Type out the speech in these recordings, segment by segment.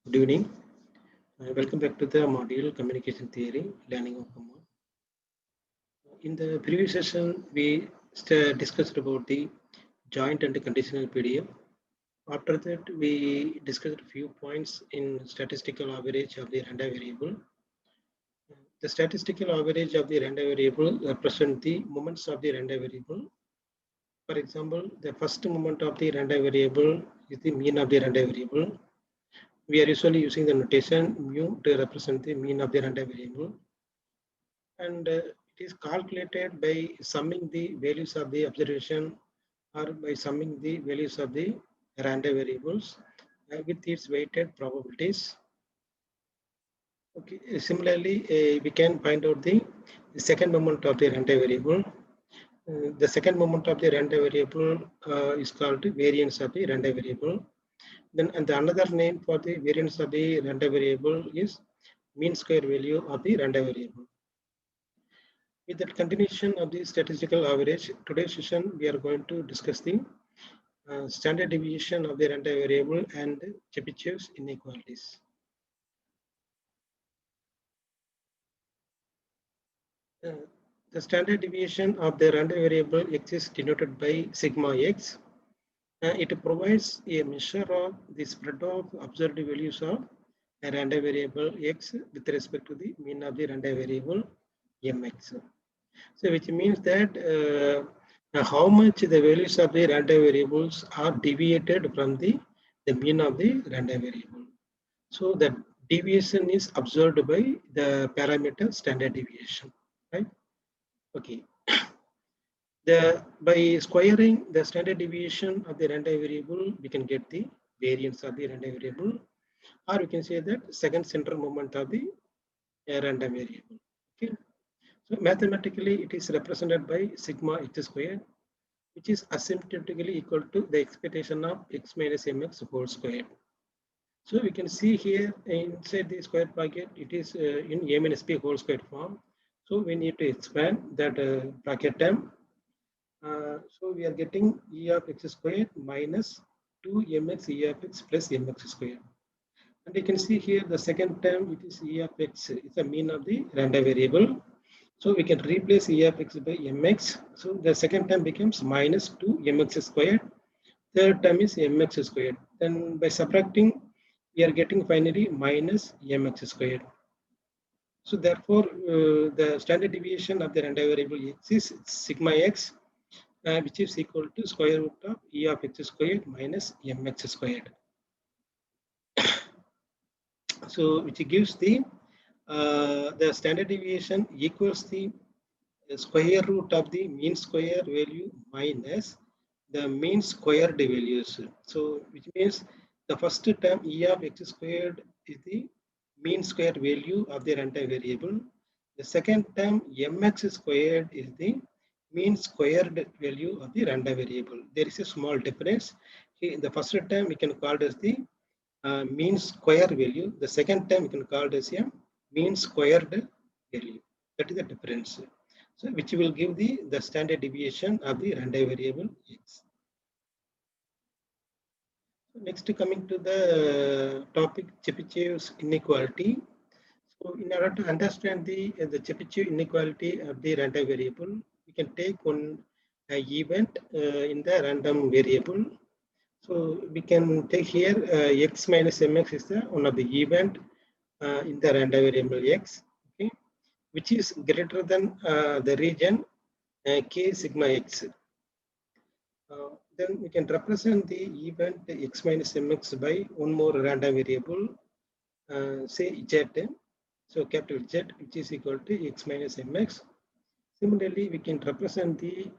Good evening. Welcome back to the module Communication Theory, Learning Outcome 1. In the previous session, we discussed about the joint and conditional PDF. After that, we discussed a few points in statistical average of the random variable. The statistical average of the random variable represents the moments of the random variable. For example, the first moment of the random variable is the mean of the random variable. We are usually using the notation mu to represent the mean of the random variable. And it is calculated by summing the values of the observation or by summing the values of the random variables with its weighted probabilities. Okay. Similarly, we can find out the second moment of the random variable. The second moment of the random variable is called the variance of the random variable. Then, and the another name for the variance of the random variable is mean square value of the random variable. With the continuation of the statistical average, today's session we are going to discuss the standard deviation of the random variable and Chebyshev's inequalities. The standard deviation of the random variable x is denoted by sigma x. It provides a measure of the spread of observed values of a random variable x with respect to the mean of the random variable mx. So which means that how much the values of the random variables are deviated from the mean of the random variable. So the deviation is observed by the parameter standard deviation, right? Okay. By squaring the standard deviation of the random variable, we can get the variance of the random variable, or we can say that second center moment of the random variable. Okay. So mathematically, it is represented by sigma h squared, which is asymptotically equal to the expectation of x minus mx whole squared. So we can see here inside the square bracket, it is in a minus b whole squared form. So we need to expand that bracket term. So we are getting e of x squared minus 2mx e of x plus mx squared. And you can see here the second term, it is e of x, it's a mean of the random variable. So we can replace e of x by mx. So the second term becomes minus 2mx squared. Third term is mx squared. Then by subtracting, we are getting finally minus mx squared. So therefore, the standard deviation of the random variable x is sigma x, which is equal to square root of e of x squared minus mx squared. So which gives the standard deviation equals the square root of the mean square value minus the mean squared values. So which means the first term e of x squared is the mean square value of the random variable. The second term mx squared is the mean squared value of the random variable. There is a small difference. In the first term we can call it as the mean square value. The second term we can call it as a mean squared value. That is the difference. So which will give the standard deviation of the random variable x. So next coming to the topic Chebyshev's inequality. So in order to understand the Chebyshev inequality of the random variable, we can take one event in the random variable. So we can take here x minus mx is the one of the event in the random variable x, okay, which is greater than the region k sigma x. Then we can represent the event x minus mx by one more random variable, say z. So capital Z, which is equal to x minus mx. Similarly, we can represent the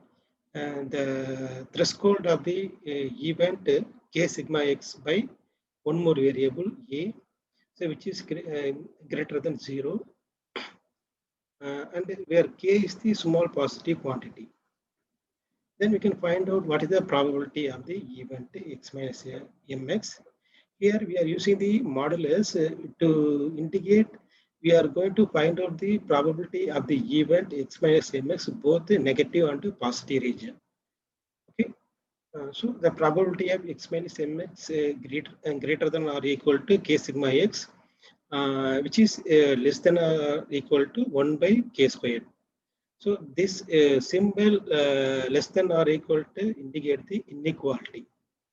threshold of the event k sigma x by one more variable a, so which is greater than 0, and where k is the small positive quantity. Then we can find out what is the probability of the event x minus mx. Here we are using the modulus to indicate we are going to find out the probability of the event x minus mx, both the negative and positive region. Okay. So the probability of x minus mx greater than or equal to k sigma x, which is less than or equal to 1 by k squared. So this symbol less than or equal to indicate the inequality.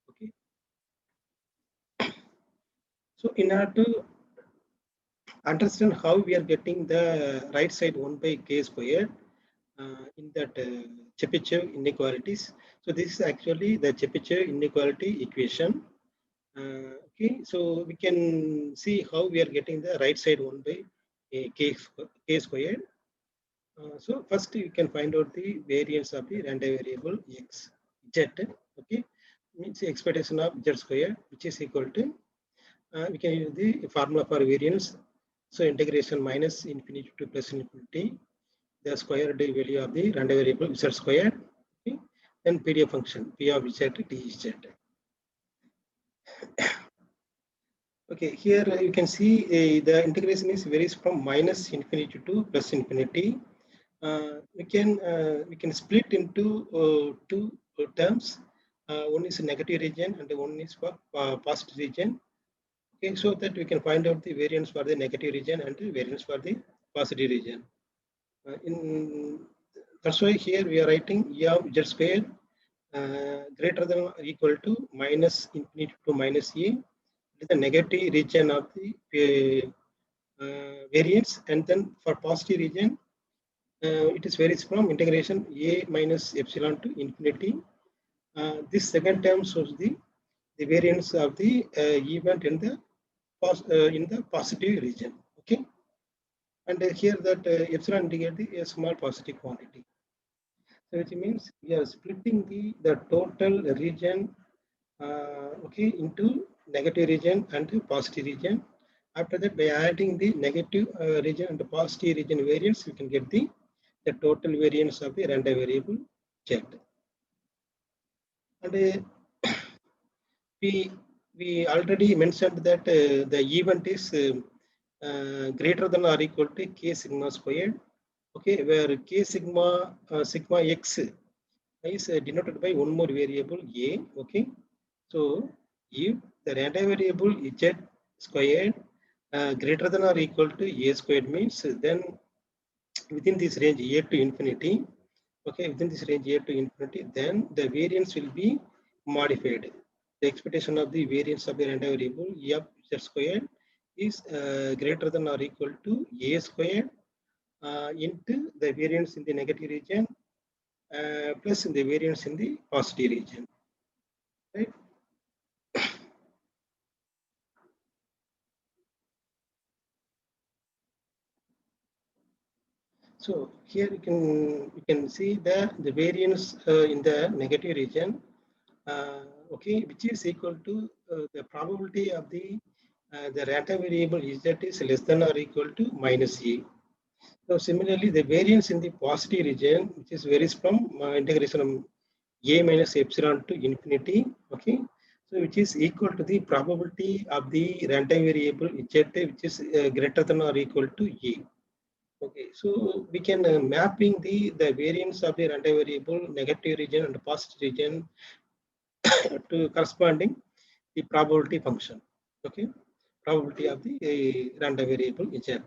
Okay. So in order to understand how we are getting the right side 1 by k squared in that Chebyshev inequalities. So this is actually the Chebyshev inequality equation. Okay, so we can see how we are getting the right side 1 by k squared. So first you can find out the variance of the random variable x, z. Okay, means the expectation of z square, which is equal to we can use the formula for variance. So integration minus infinity to plus infinity, the square value of the random variable z squared. Okay, then PDF function p of z dz. Okay, here you can see the integration is varies from minus infinity to plus infinity. We can split into two terms. One is negative region and one is for positive region. Okay, so that we can find out the variance for the negative region and the variance for the positive region. That's why here we are writing e of z square greater than or equal to minus infinity to minus e. It is the negative region of the variance, and then for positive region it is varies from integration a minus epsilon to infinity. This second term shows the variance of the event in the positive region. Okay, and here that epsilon indicate a small positive quantity. So which means we are splitting the total region okay into negative region and positive region. After that, by adding the negative region and the positive region variance, we can get the total variance of the random variable z. And we already mentioned that the event is greater than or equal to k sigma squared. Okay, where k sigma x is denoted by one more variable a. Okay, so if the random variable z squared greater than or equal to a squared means then within this range a to infinity, okay, within this range a to infinity, then the variance will be modified. The expectation of the variance of the random variable e of z squared is greater than or equal to a squared into the variance in the negative region plus in the variance in the positive region, right? So here you can see the variance in the negative region, okay, which is equal to the probability of the random variable z is less than or equal to minus e. So similarly, the variance in the positive region, which is varies from integration of a minus epsilon to infinity, okay, so which is equal to the probability of the random variable z, which is greater than or equal to e. Okay, so we can mapping the variance of the random variable negative region and positive region to corresponding the probability function. Okay, probability of the random variable z.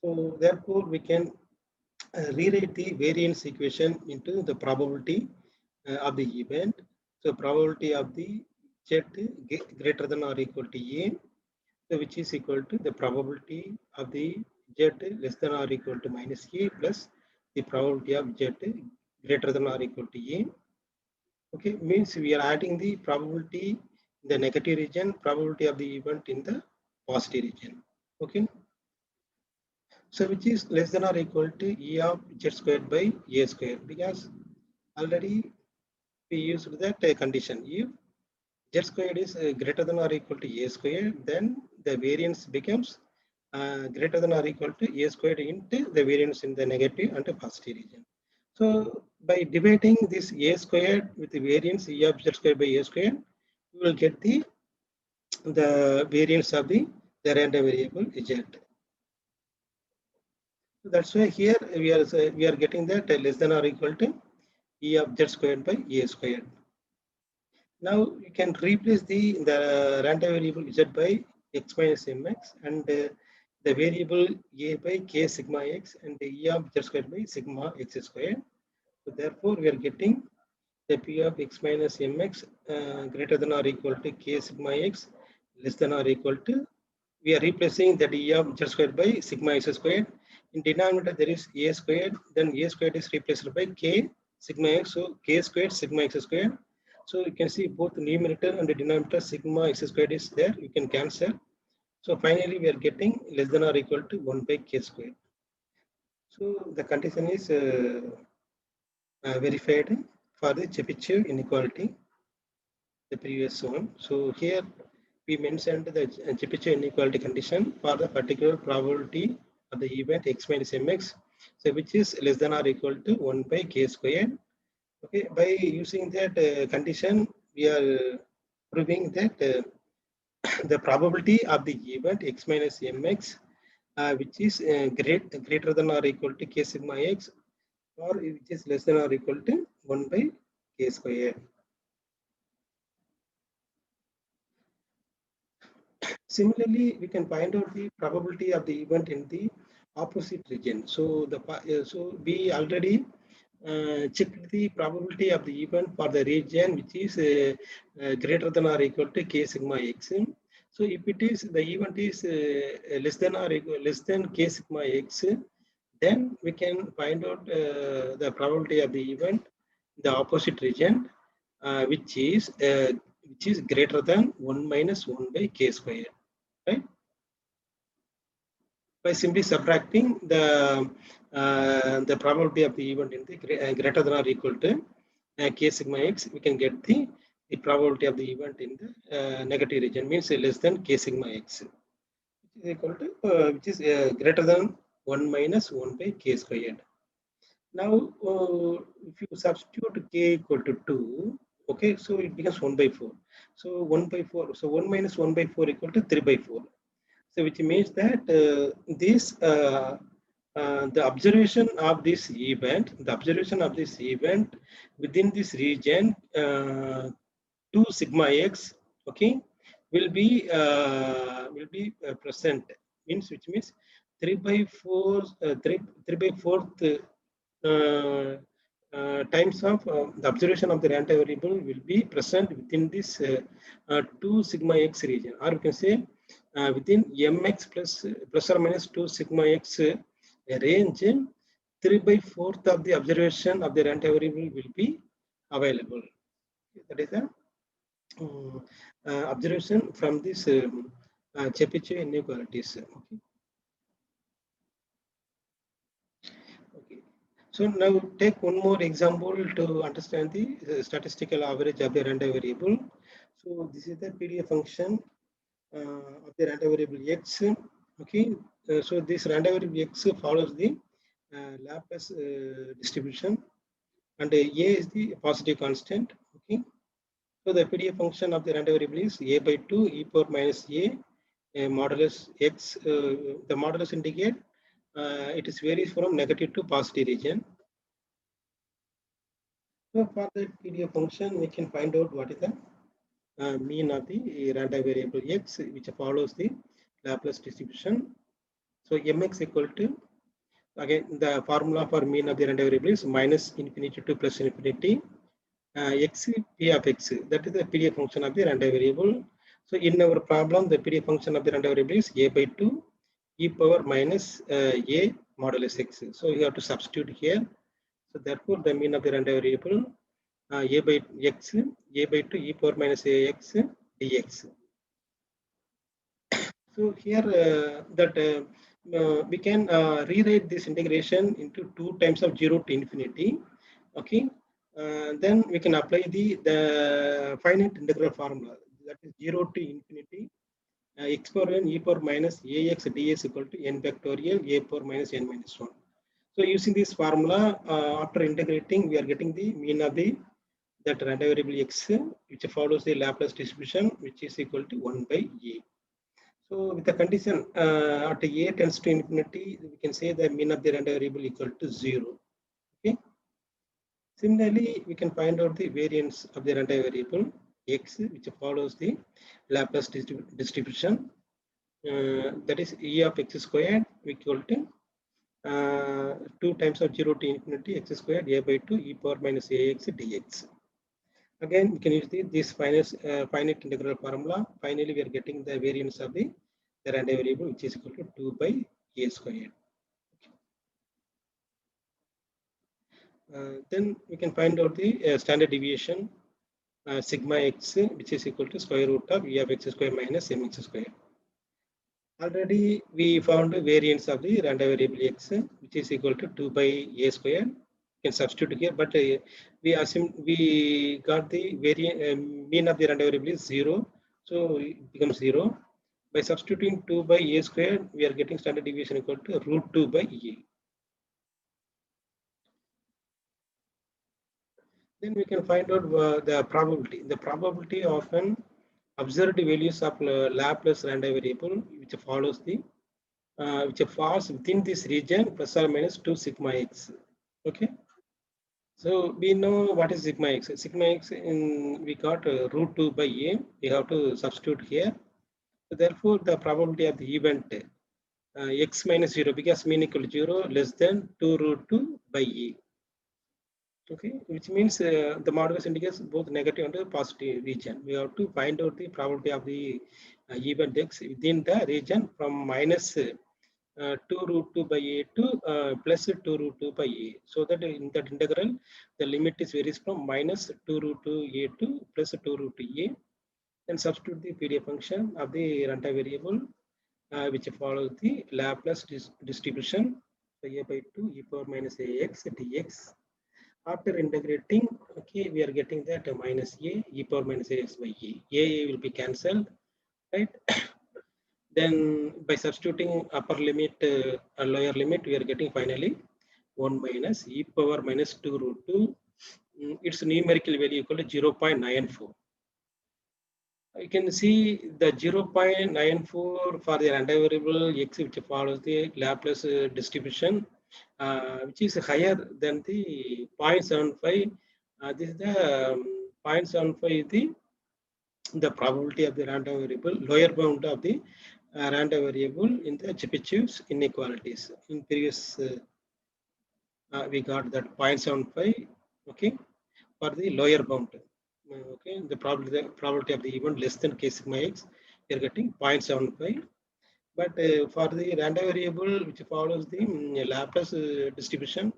So therefore, we can rewrite the variance equation into the probability of the event. So probability of the z greater than or equal to a, so which is equal to the probability of the z less than or equal to minus a plus the probability of z greater than or equal to a. Okay, means we are adding the probability in the negative region, probability of the event in the positive region. Okay, so which is less than or equal to e of z squared by a squared, because already we used that condition. If z squared is greater than or equal to a squared, then the variance becomes greater than or equal to a squared into the variance in the negative and the positive region. So by dividing this a squared with the variance e of z squared by a squared, we will get the variance of the random variable z. So that's why here we are getting that less than or equal to e of z squared by a squared. Now you can replace the random variable z by x minus mx and the variable a by k sigma x and the e of z squared by sigma x squared. So therefore, we are getting the p of x minus mx greater than or equal to k sigma x less than or equal to. We are replacing that e of z squared by sigma x squared. In denominator, there is a squared. Then a squared is replaced by k sigma x. So k squared sigma x squared. So you can see both numerator and the denominator sigma x squared is there. You can cancel. So finally, we are getting less than or equal to 1 by k squared. So the condition is verified for the Chebyshev inequality, the previous one. So here we mentioned the Chebyshev inequality condition for the particular probability of the event x minus mx, so which is less than or equal to 1 by k squared. Okay, by using that condition, we are proving that the probability of the event x minus mx, which is greater than or equal to k sigma x, or which is less than or equal to 1 by k square. Similarly, we can find out the probability of the event in the opposite region. So so we already checked the probability of the event for the region which is greater than or equal to k sigma x. So if it is the event is less than or equal less than k sigma x, then we can find out the probability of the event in the opposite region, which is greater than 1 minus 1 by k square, right? By simply subtracting the probability of the event in the greater than or equal to k sigma x, we can get the probability of the event in the negative region, means less than k sigma x, which is equal to which is greater than 1 minus 1 by k squared. Now, if you substitute k equal to 2, okay, so it becomes 1 by 4. So 1 by 4, so 1 minus 1 by 4 equal to 3 by 4. So which means that the observation of this event within this region 2 sigma x, okay, will be present, means which means 3 by 4 3 by 4th times of the observation of the random variable will be present within this 2 sigma x region, or we can say within mx plus or minus 2 sigma x range. 3 by 4th of the observation of the random variable will be available. That is the observation from this Chebyshev inequalities. Okay. Okay. So now take one more example to understand the statistical average of the random variable. So this is the PDF function of the random variable x. Okay. So this random variable x follows the Laplace distribution, and a is the positive constant. Okay. So the PDF function of the random variable is a by 2 e power minus a modulus x. The modulus indicate it is varies from negative to positive region. So for the PDF function, we can find out what is the mean of the random variable x, which follows the Laplace distribution. So mx equal to, again, the formula for mean of the random variable is minus infinity to plus infinity x p of x. That is the PDF function of the random variable. So in our problem, the PDF function of the random variable is a by 2 e power minus a modulus x. So you have to substitute here. So therefore, the mean of the random variable a by x, a by 2 e power minus ax dx. So here we can rewrite this integration into 2 times of 0 to infinity. Okay, then we can apply the finite integral formula, that is 0 to infinity x power n e power minus ax ds equal to n factorial a power minus n minus 1. So using this formula, after integrating, we are getting the mean of that random variable x, which follows the Laplace distribution, which is equal to 1 by a. So with the condition at a tends to infinity, we can say the mean of the random variable equal to 0. Okay. Similarly, we can find out the variance of the random variable. x, which follows the Laplace distribution. That is e of x squared equal to 2 times of 0 to infinity x squared a by 2 e power minus ax dx. Again, we can use this finite integral formula. Finally, we are getting the variance of the random variable, which is equal to 2 by a squared. Then we can find out the standard deviation sigma x, which is equal to square root of e of x square minus mx square. Already we found the variance of the random variable x, which is equal to 2 by a square. You can substitute here, but we assume we got the mean of the random variable is 0, so it becomes 0. By substituting 2 by a square, we are getting standard deviation equal to root 2 by a. Then we can find out the probability. The probability of an observed values of Laplace random variable, which follows the which falls within this region plus or minus 2 sigma x. Okay, so we know what is sigma x. Sigma x we got root 2 by a. We have to substitute here. So therefore, the probability of the event x minus 0, because mean equal to 0, less than 2 root 2 by a. Okay, which means the modulus indicates both negative and positive region. We have to find out the probability of the event x within the region from minus 2 root 2 by a to plus 2 root 2 by a. So that in that integral, the limit is varies from minus 2 root 2 a to plus 2 root 2 a. Then substitute the PDF function of the runtime variable, which follows the Laplace distribution. So a by 2 e power minus ax dx. After integrating, okay, we are getting that minus a e power minus ax by a. A will be cancelled, right? Then by substituting upper limit and lower limit, we are getting finally 1 minus e power minus 2 root 2. Its numerical value equal to 0.94. You can see the 0.94 for the random variable x, which follows the Laplace distribution, which is higher than the 0.75. This is the 0.75 is the probability of the random variable, lower bound of the random variable in the Chebyshev's inequalities. In previous, we got that 0.75, okay, for the lower bound. Okay, the probability of the event less than k sigma x, we are getting 0.75. But for the random variable, which follows the Laplace distribution,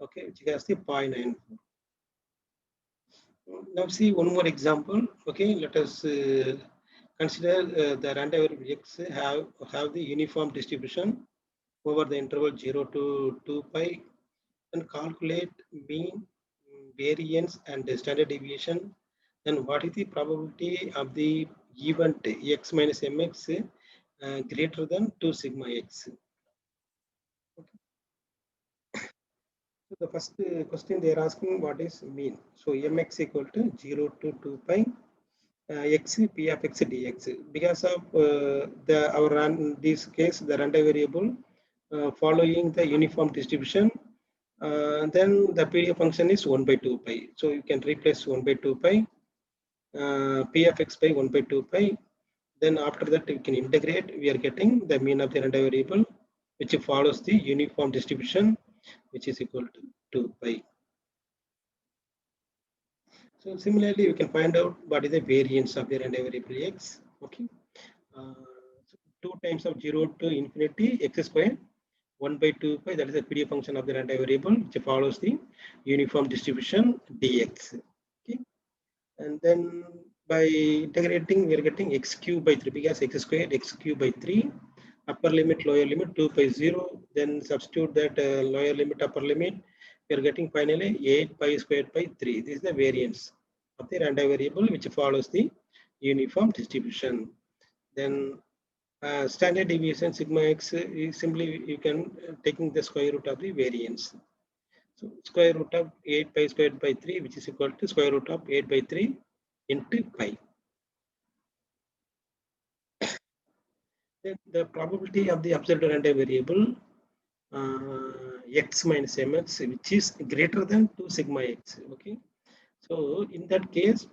okay, which has the 0.94. Now see one more example. Okay, let us consider the random variable x have the uniform distribution over the interval 0 to 2 pi, and calculate mean, variance, and the standard deviation. Then what is the probability of the event x minus mx greater than 2 sigma x? Okay. So the first question they are asking, what is mean? So mx equal to 0 to 2 pi x p of x dx. Because of this case, the random variable following the uniform distribution, then the PDF function is 1 by 2 pi. So you can replace 1 by 2 pi, p of x by 1 by 2 pi. Then after that, we can integrate. We are getting the mean of the random variable, which follows the uniform distribution, which is equal to 2 pi. So similarly, we can find out what is the variance of the random variable x. Okay, so 2 times of 0 to infinity x square 1 by 2 pi, that is the PDF function of the random variable, which follows the uniform distribution dx. Okay, and then by integrating, we are getting x cube by 3, because x squared x cube by 3, upper limit, lower limit 2 by 0. Then substitute that lower limit, upper limit. We are getting finally 8 pi squared by 3. This is the variance of the random variable, which follows the uniform distribution. Then standard deviation sigma x is simply you can taking the square root of the variance. So square root of 8 pi squared by 3, which is equal to square root of 8 by 3 into pi. Then the probability of the observed random variable x minus mx, which is greater than 2 sigma x. Okay, so in that case,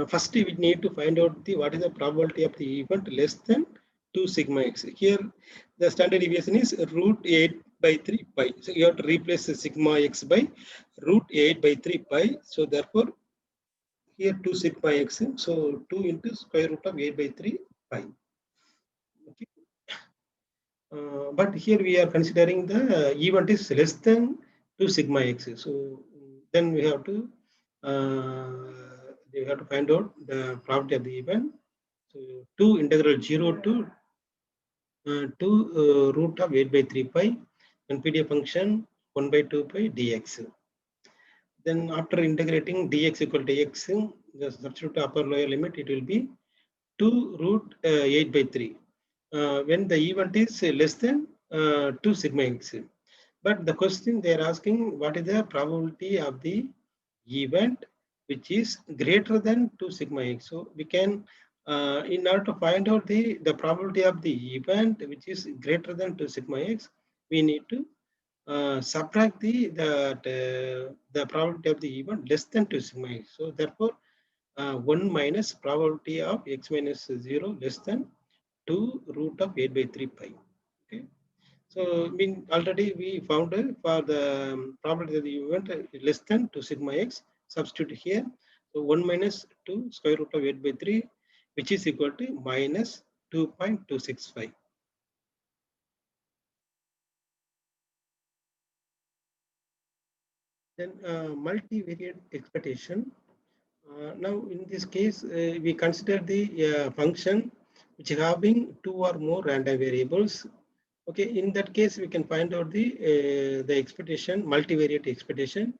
first we need to find out what is the probability of the event less than 2 sigma x. Here the standard deviation is root 8 by 3 pi. So you have to replace the sigma x by root 8 by 3 pi. So therefore here 2 sigma x. So 2 into square root of 8 by 3 pi. Okay. But here we are considering the event is less than 2 sigma x. So then we have to find out the probability of the event. So 2 integral 0 to root of 8 by 3 pi and PDF function 1 by 2 pi dx. Then after integrating dx equal to x, the substitute upper lower limit, it will be 2 root 8 by 3. When the event is less than 2 sigma x. But the question they are asking, what is the probability of the event which is greater than 2 sigma x? So we can, in order to find out the probability of the event which is greater than 2 sigma x, we need to subtract the probability of the event less than 2 sigma x. So therefore, 1 minus probability of x minus 0 less than 2 root of 8 by 3 pi. Okay. So I mean already we found for the probability of the event less than 2 sigma x. Substitute here. So 1 minus 2 square root of 8 by 3, which is equal to minus 2.265. Then multivariate expectation. Now in this case, we consider the function which having 2 or more random variables. Okay, in that case, we can find out the expectation, multivariate expectation,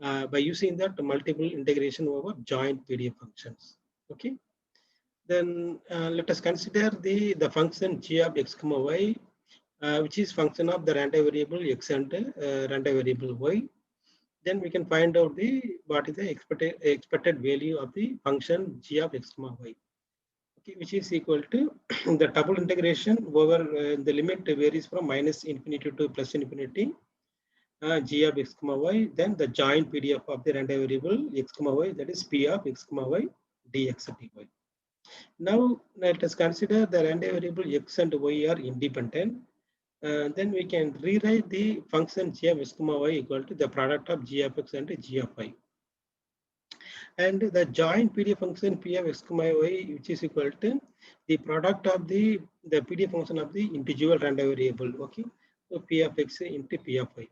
by using that multiple integration over joint PDF functions. Okay, then let us consider the function g of x comma y, which is function of the random variable x and random variable y. Then we can find out what is the expected value of the function g of x comma y. Okay, which is equal to the double integration over the limit varies from minus infinity to plus infinity g of x comma y, then the joint PDF of the random variable x comma y, that is p of x comma y dx dy. Now let us consider the random variable x and y are independent. Then we can rewrite the function g of x comma y equal to the product of g of x and g of y. And the joint PDF function p of x comma y, which is equal to the product of the PDF function of the individual random variable. Okay, so p of x into p of y,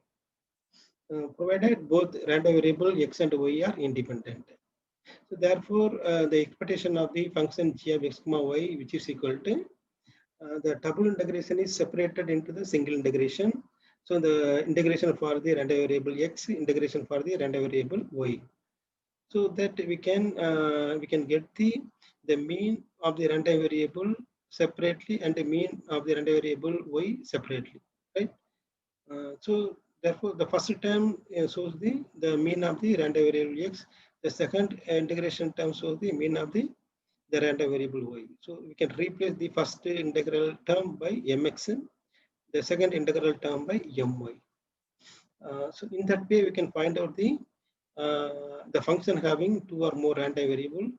provided both random variable x and y are independent. So therefore, the expectation of the function g of x comma y, which is equal to the double integration is separated into the single integration. So the integration for the random variable x, integration for the random variable y. So that we can get the mean of the random variable separately and the mean of the random variable y separately, right? So therefore, the first term shows the mean of the random variable x. The second integration term shows the mean of the random variable y. So we can replace the first integral term by mx, the second integral term by my. So in that way, we can find out the function having 2 or more random variable.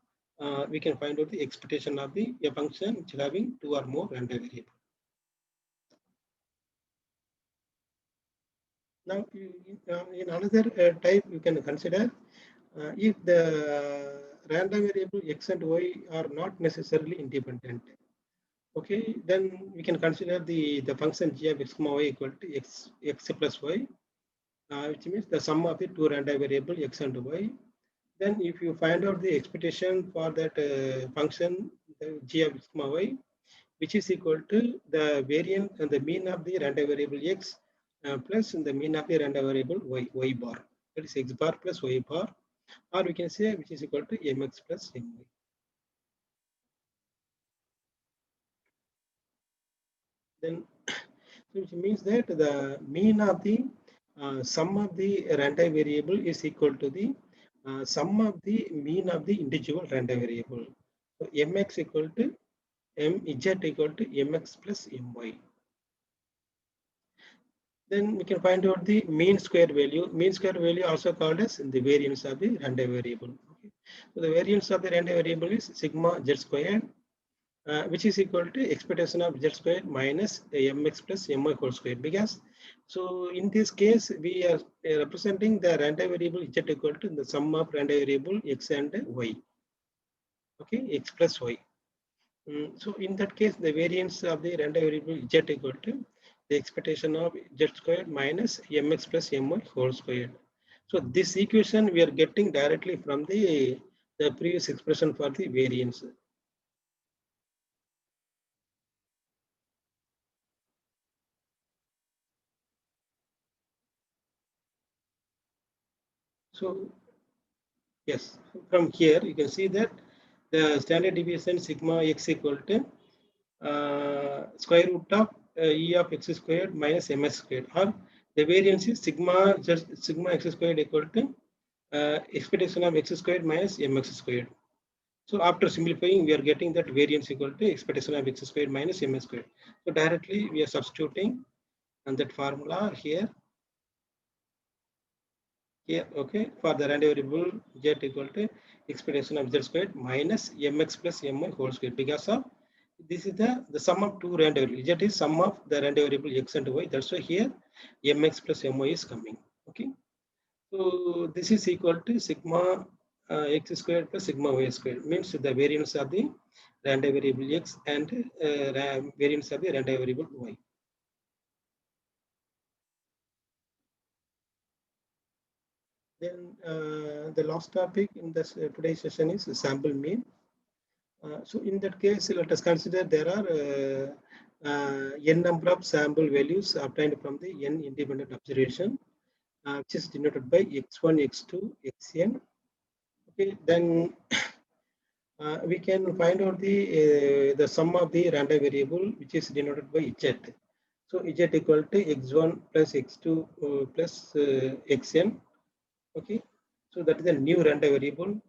We can find out the expectation of the function which having 2 or more random variable. Now, in another type, you can consider if the random variable x and y are not necessarily independent. Okay, then we can consider the function g of x comma y equal to x plus y, which means the sum of the two random variable x and y. Then if you find out the expectation for that function g of x comma y, which is equal to the variance and the mean of the random variable x plus the mean of the random variable y bar. That is x bar plus y bar, or we can say which is equal to mx plus my. Then which means that the mean of the sum of the random variable is equal to the sum of the mean of the individual random variable. So mx equal to mz equal to mx plus my. Then we can find out the mean square value. Mean square value also called as the variance of the random variable. Okay. So the variance of the random variable is sigma z squared, which is equal to expectation of z squared minus mx plus my whole squared. Because so in this case we are representing the random variable z equal to the sum of random variable x and y. Okay, x plus y. So in that case, the variance of the random variable z equal to the expectation of z squared minus mx plus my whole squared. So this equation we are getting directly from the previous expression for the variance. So yes, from here you can see that the standard deviation sigma x equal to square root of e of x squared minus ms squared, or the variance is sigma x squared equal to expectation of x squared minus mx squared. So after simplifying, we are getting that variance equal to expectation of x squared minus ms squared. So directly we are substituting and that formula here. Here, okay, for the random variable z equal to expectation of z squared minus mx plus my whole squared, because of this is the sum of two random variables. Z is sum of the random variable x and y. That's why here mx plus my is coming. Okay, so this is equal to sigma x squared plus sigma y squared, means the variance of the random variable x and variance of the random variable y. Then the last topic in this today's session is sample mean. So in that case, let us consider there are n number of sample values obtained from the n independent observation, which is denoted by x1, x2, xn. Okay, then we can find out the sum of the random variable, which is denoted by z. So z equal to x1 plus x2 plus xn. Okay, so that is a new random variable.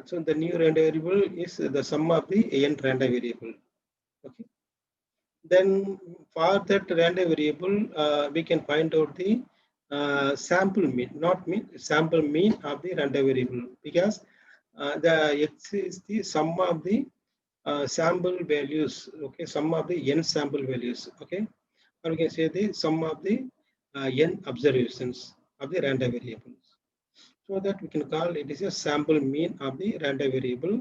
So the new random variable is the sum of the n random variable. Okay. Then for that random variable, we can find out the sample mean, not mean, sample mean of the random variable, because the x is the sum of the sample values. Okay, sum of the n sample values. Okay, or we can say the sum of the n observations of the random variables. So that we can call it is a sample mean of the random variable.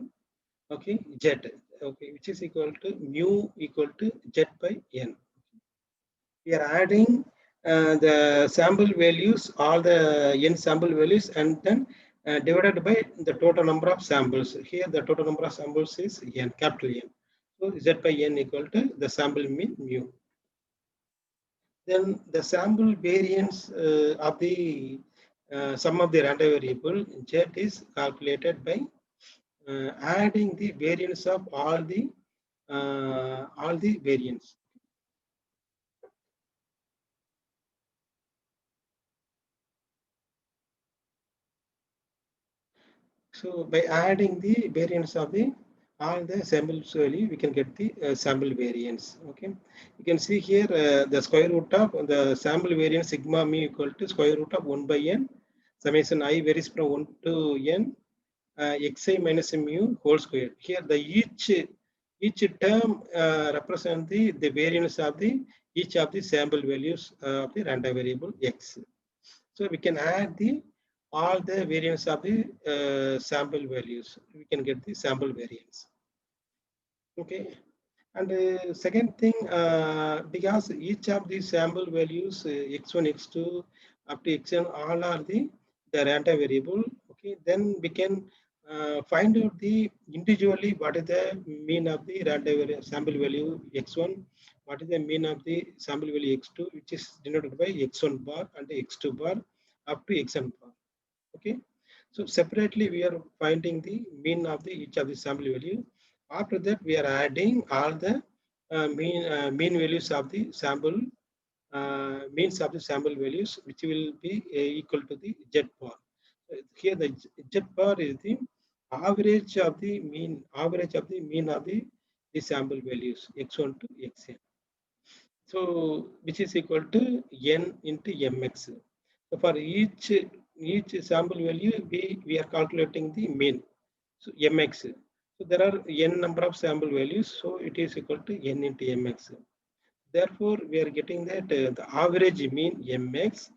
Okay, z, okay, which is equal to mu equal to z by n. We are adding the sample values, all the n sample values, and then divided by the total number of samples. Here the total number of samples is n, capital N. So z by n equal to the sample mean mu. Then the sample variance of the sum of the random variable z is calculated by adding the variance of all the variance. So by adding the variance of the all the samples value, we can get the sample variance. Okay, you can see here the square root of the sample variance sigma mu equal to square root of 1 by n summation I varies from 1 to n xi minus mu whole square. Here the each term represent the variance of the each of the sample values of the random variable x. So we can add the all the variance of the sample values. We can get the sample variance. Okay. And second thing, because each of these sample values x1, x2 up to xn all are the random variable. Okay, then we can find out the individually what is the mean of the random sample value x1, what is the mean of the sample value x2, which is denoted by x1 bar and x2 bar up to xn bar. Okay, so separately we are finding the mean of the each of the sample value. After that, we are adding all the mean values of the sample means of the sample values, which will be equal to the z bar. Here the z bar is the average of the mean of the sample values x1 to xn. So which is equal to n into mx. So for each each sample value we are calculating the mean. So mx. So there are n number of sample values, so it is equal to n into mx. Therefore, we are getting that the average mean mx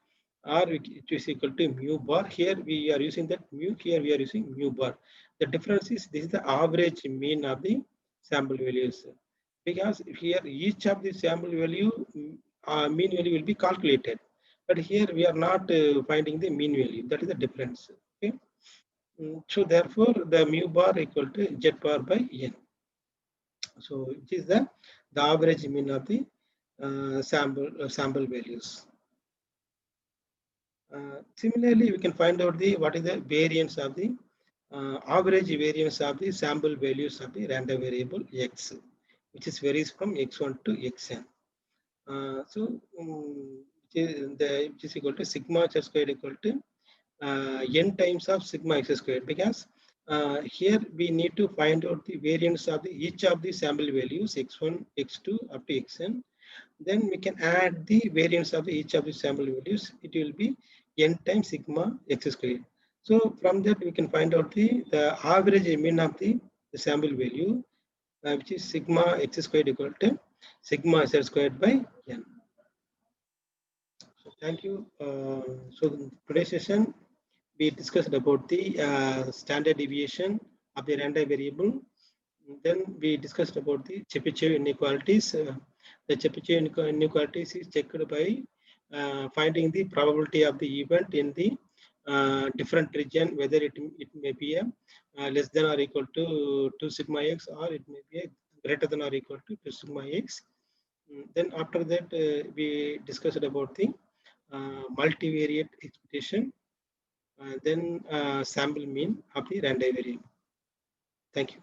or it is equal to mu bar. Here we are using that mu, here we are using mu bar. The difference is this is the average mean of the sample values. Because here each of the sample value mean value will be calculated. But here we are not finding the mean value. That is the difference. Okay. So therefore, the mu bar equal to z bar by n. So it is the average mean of the sample values. Similarly, we can find out the what is the variance of the average variance of the sample values of the random variable x, which is varies from x1 to xn. So which is equal to sigma h squared equal to n times of sigma x squared, because here we need to find out the variance of each of the sample values x1, x2 up to xn. Then we can add the variance of each of the sample values. It will be n times sigma x squared. So from that we can find out the average mean of the sample value, which is sigma x squared equal to sigma z squared by n. So thank you. So in today's session we discussed about the standard deviation of the random variable. Then we discussed about the Chebyshev inequalities. The Chebyshev inequalities is checked by finding the probability of the event in the different region, whether it may be a less than or equal to 2 sigma x, or it may be a greater than or equal to 2 sigma x. Then after that, we discussed about the multivariate expectation, then sample mean of the random variable. Thank you.